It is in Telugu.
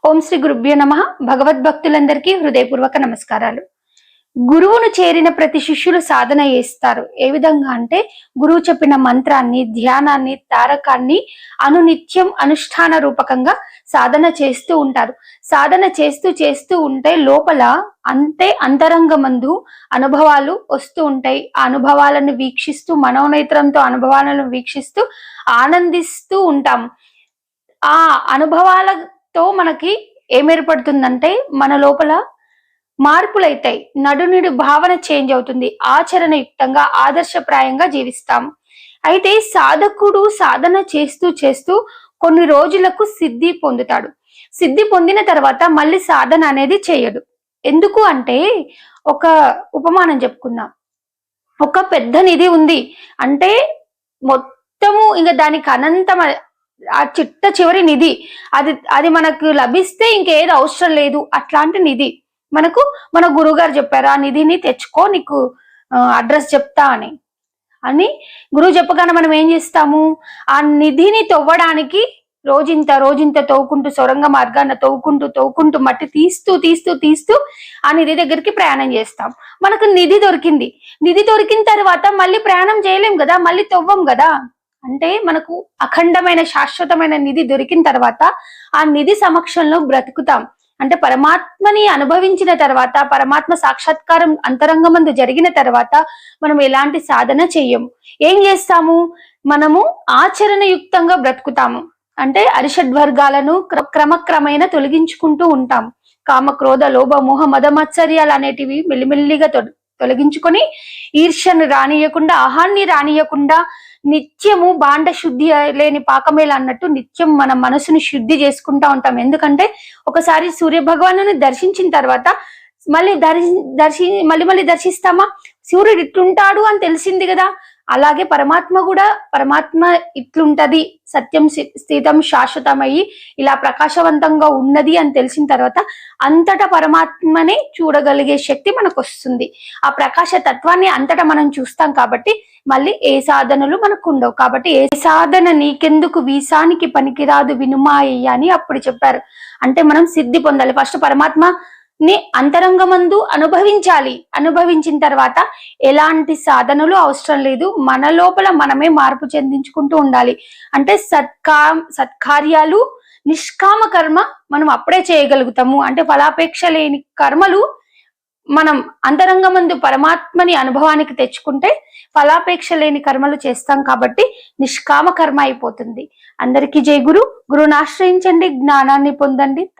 ఓం శ్రీ గురుభ్యో నమః. భగవద్భక్తులందరికీ హృదయపూర్వక నమస్కారాలు. గురువును చేరిన ప్రతి శిష్యులు సాధన చేస్తారు. ఏ విధంగా అంటే గురువు చెప్పిన మంత్రాన్ని, ధ్యానాన్ని, తారకాన్ని అనునిత్యం అనుష్ఠాన రూపకంగా సాధన చేస్తూ ఉంటారు. సాధన చేస్తూ ఉంటే లోపల అంతరంగమందు అనుభవాలు వస్తూ ఉంటాయి. ఆ అనుభవాలను వీక్షిస్తూ, మనోనేత్రంతో అనుభవాలను వీక్షిస్తూ ఆనందిస్తూ ఉంటాం. ఆ అనుభవాలతో మనకి ఏమేర్పడుతుందంటే మన లోపల మార్పులైతాయి. నడునిడు భావన చేంజ్ అవుతుంది. ఆచరణయుక్తంగా, ఆదర్శప్రాయంగా జీవిస్తాం. అయితే సాధకుడు సాధన చేస్తూ కొన్ని రోజులకు సిద్ధి పొందుతాడు. సిద్ధి పొందిన తర్వాత మళ్ళీ సాధన అనేది చేయడు. ఎందుకు అంటే ఒక ఉపమానం చెప్పుకుందాం. ఒక పెద్ద నిధి ఉంది అంటే మొత్తము ఇంకా దానికి అనంతం, ఆ చిట్ట చివరి నిధి అది మనకు లభిస్తే ఇంకేది అవసరం లేదు. అట్లాంటి నిధి మనకు మన గురువుగారు చెప్పారు, ఆ నిధిని తెచ్చుకో, నీకు అడ్రస్ చెప్తా అని గురువు చెప్పగానే మనం ఏం చేస్తాము? ఆ నిధిని తవ్వడానికి రోజింత తవ్వుకుంటూ, సొరంగ మార్గాన్ని తవ్వుకుంటూ మట్టి తీస్తూ ఆ నిధి దగ్గరికి ప్రయాణం చేస్తాం. మనకు నిధి దొరికింది. నిధి దొరికిన తర్వాత మళ్ళీ ప్రయాణం చేయలేం కదా, మళ్ళీ తవ్వం కదా. అంటే మనకు అఖండమైన శాశ్వతమైన నిధి దొరికిన తర్వాత ఆ నిధి సమక్షంలో బ్రతుకుతాం. అంటే పరమాత్మని అనుభవించిన తర్వాత, పరమాత్మ సాక్షాత్కారం అంతరంగమందు జరిగిన తర్వాత మనం ఎలాంటి సాధన చెయ్యము. ఏం చేస్తాము? మనము ఆచరణయుక్తంగా బ్రతుకుతాము. అంటే అరిషడ్వర్గాలను క్రమక్రమేణ తొలగించుకుంటూ ఉంటాం. కామ, క్రోధ, లోభ, మోహ, మద, మత్సర్యాలు అనేటివి మెల్లిమెల్లిగా తొలగించుకొని, ఈర్ష్యను రానియకుండా, ఆహాన్ని రానియకుండా, నిత్యము భాండ శుద్ధి లేని పాకమేళ అన్నట్టు నిత్యం మన మనసుని శుద్ధి చేసుకుంటా ఉంటాం. ఎందుకంటే ఒకసారి సూర్య భగవాను దర్శించిన తర్వాత మళ్ళీ మళ్ళీ దర్శిస్తామా? సూర్యుడు ఇట్లుంటాడు అని తెలిసింది కదా. అలాగే పరమాత్మ ఇట్లుంటది, సత్యం స్థితం శాశ్వతమయ్యి ఇలా ప్రకాశవంతంగా ఉన్నది అని తెలిసిన తర్వాత అంతటా పరమాత్మని చూడగలిగే శక్తి మనకు వస్తుంది. ఆ ప్రకాశ తత్వాన్ని అంతటా మనం చూస్తాం. కాబట్టి మళ్ళీ ఏ సాధనలు మనకు ఉండవు. కాబట్టి ఏ సాధన నీకెందుకు, వీసానికి పనికిరాదు వినుమాయ్య అని అప్పుడు చెప్పారు. అంటే మనం సిద్ధి పొందాలి. ఫస్ట్ పరమాత్మని అంతరంగమందు అనుభవించాలి. అనుభవించిన తర్వాత ఎలాంటి సాధనలు అవసరం లేదు. మన లోపల మనమే మార్పు చెందించుకుంటూ ఉండాలి. అంటే సత్కార్యాలు, నిష్కామ కర్మ మనం అప్పుడే చేయగలుగుతాము. అంటే ఫలాపేక్ష లేని కర్మలు మనం అంతరంగమందు పరమాత్మని అనుభవానికి తెచ్చుకుంటే ఫలాపేక్ష లేని కర్మలు చేస్తాం. కాబట్టి నిష్కామ కర్మ అయిపోతుంది. అందరికీ జై గురు. గురువుని ఆశ్రయించండి, జ్ఞానాన్ని పొందండి.